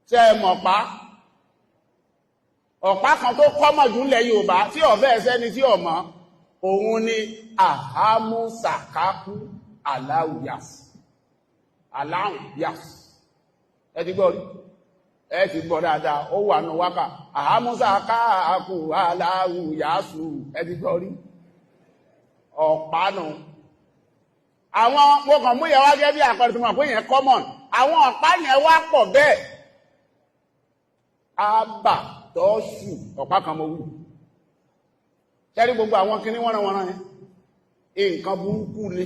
ṣé ẹ mọ̀ ọ̀pá kan tó kọ́mọ̀ jù lẹ̀ Yorùbá tí ọ̀fẹ́ ẹsẹ́ ni tí ọ̀mọ́ òun ni ahamusakaku aláwùyàs ẹ ti gbọ́ rí ẹ ti gbọ́ dáadáa ó wà ní wákà ahamusakaku aláwùyàsù ẹ ti gbọ́ rí ọ̀pá nù àwọn mo kàn mú yẹn wá gẹ́gẹ́ bí àpẹẹrẹ tó mọ̀ pé yẹn common àwọn ọ̀pá yẹn wá pọ̀ bẹ́ẹ̀ ábà tọ́ṣù ọ̀pá kan mo wù ṣẹ́rí gbogbo àwọn kinní wọ́nranwọ́nran yẹn nǹkan burúkú ni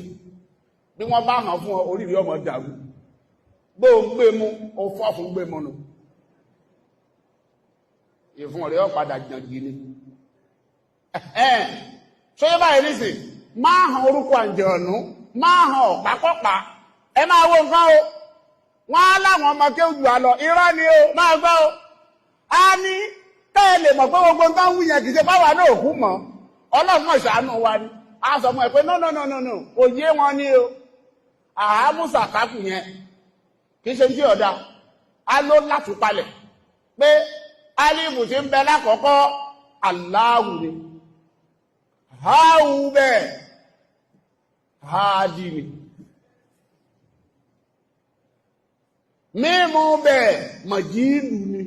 bí wọ́n bá hàn fún ọ oríire ọmọ dàrú bó o gbé mú o fọ́ fún gbé mọ́nu ìfún ọ̀rẹ́ ọ̀padà jàǹgì ni ṣé yẹ báyìí nísìn máa hàn orúkọ àǹjẹ̀ọ̀nù máa hàn ọ̀pápọ̀pá ẹ máa wo nǹkan o wọ́n á láwọn ọmọ kéwù jù á lọ irọ́ ni o máa gbọ́ o a ní tẹ́lẹ̀ mọ̀ pé gbogbo nǹkan wù yẹn kì í ṣe báwa náà kú mọ́ ọlọ́run náà ṣàánú wa ni a sọ mọ́ ẹ pé no kò yé wọn ní o àhámúsàkákù yẹn kì í ṣe tí ọ̀dà a ló látúpalẹ̀ pé alifu ti ń bẹ lákọ̀ọ́kọ́ aláwù ni háwù bẹ́ẹ̀ háàdì ni mímú bẹ́ẹ̀ mọ̀jíìlù ni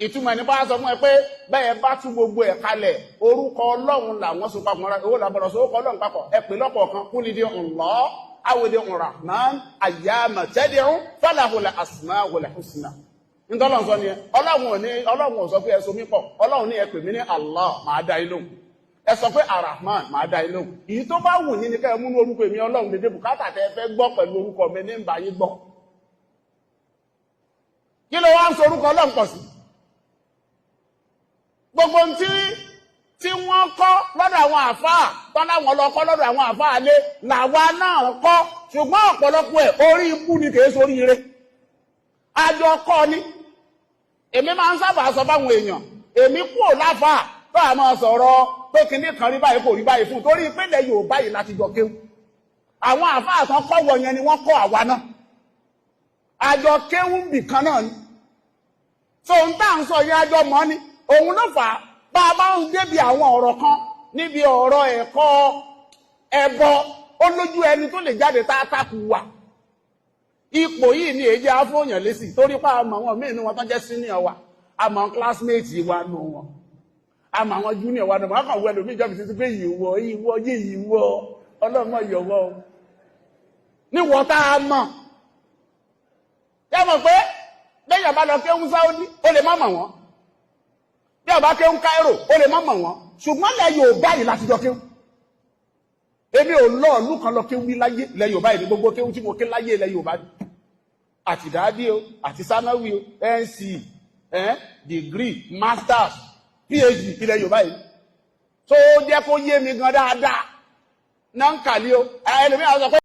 ìtumọ̀ ní bá sọ fún ẹ pé bẹ́ẹ̀ bá tún gbogbo ẹ̀ kalẹ̀ orúkọ ọlọ́run làwọn so papọ̀ mọ́ra owó làbọ̀rọ̀ so orúkọ ọlọ́run papọ̀ ẹ pè lọ́pọ̀ kan kúlìdí Allah awèdè Rahman ayyama tad'u falahul asmaul husna ntọ́lọ́run sọ ni ẹ ọlọ́run ò sọ pé ẹ so mí pọ̀ ọlọ́run ní ẹ pè mí ní Allah máa dá ilóhùn ẹ sọ pé Arahman máa dá ilóhùn èyí tó bá wù yín ni ká ẹ mú ní orúkọ èmi ọlọ́run dédé bùkátà tẹ fẹ́ gbọ́ pẹ̀lú orúkọ mi ní ìbá yín gbọ́ kí ló wá ń so orúkọ ọlọ́run pọ̀ sí gbogbo tí wọ́n kọ́ lọ́dọ̀ àwọn àfáà tán láwọn lọ kọ́ lọ́dọ̀ àwọn àfáà lé làwa náà kọ́ ṣùgbọ́n ọ̀pọ̀lọpọ̀ ẹ̀ orí ikú ni kìí sórí ire àjọ kọ́ ni èmi máa ń sábà sọ fáwọn èèyàn èmi kúrò láfáà tó àmọ́ sọ̀rọ̀ pé kinní kan rí báyìí kò rí báyìí fún torí ìpínlẹ̀ Yorùbá yìí láti jọ kéwù àwọn àfáà tán kọ́ wọ yẹn ni wọ́n kọ́ àwa náà àjọ kéwù bìkan náà ni so ń tà ń sọ yẹn àjọ mọ́ ni òun ló fà á bá a bá ń débi àwọn ọ̀rọ̀ kan níbi ọ̀rọ̀ ẹ̀kọ́ ẹbọ ó lójú ẹni tó lè jáde táàtàkù wà ipò yìí ni èyí afọ́yàn lésì torí pa àmọ́ wọn míì ní wọn tán jẹ́ senior wa àmọ́ classmate wa nù wọn àmọ́ àwọn junior wa nù wọn kàn wọ ẹlòmíì jọ́bi títí pé ìwọ ọlọ́mọ yọ̀wọ́ níwọ̀ tá a mọ̀ yẹ́ mọ̀ pé lẹ́yìn bá lọ kéwú Sáúdí ó lè má mọ̀ wọ́n bí ọba kéwú Cairo ó lè má mọ̀ wọ́n ṣùgbọ́n lẹ́ Yorùbá yìí láti jọ kéwú èmi ò lọ ìlú kan lọ kéwú láyé lẹ́ Yorùbá yìí ní gbogbo kéwú tí mo ké láyé lẹ́ Yorùbá àti dáadé o àti sánáwí o NC degree masters PhD ilẹ̀ Yorùbá yìí tó jẹ́ kó yé mi gan dáadáa náà ń kàlí o ẹlòmíràn sọ pé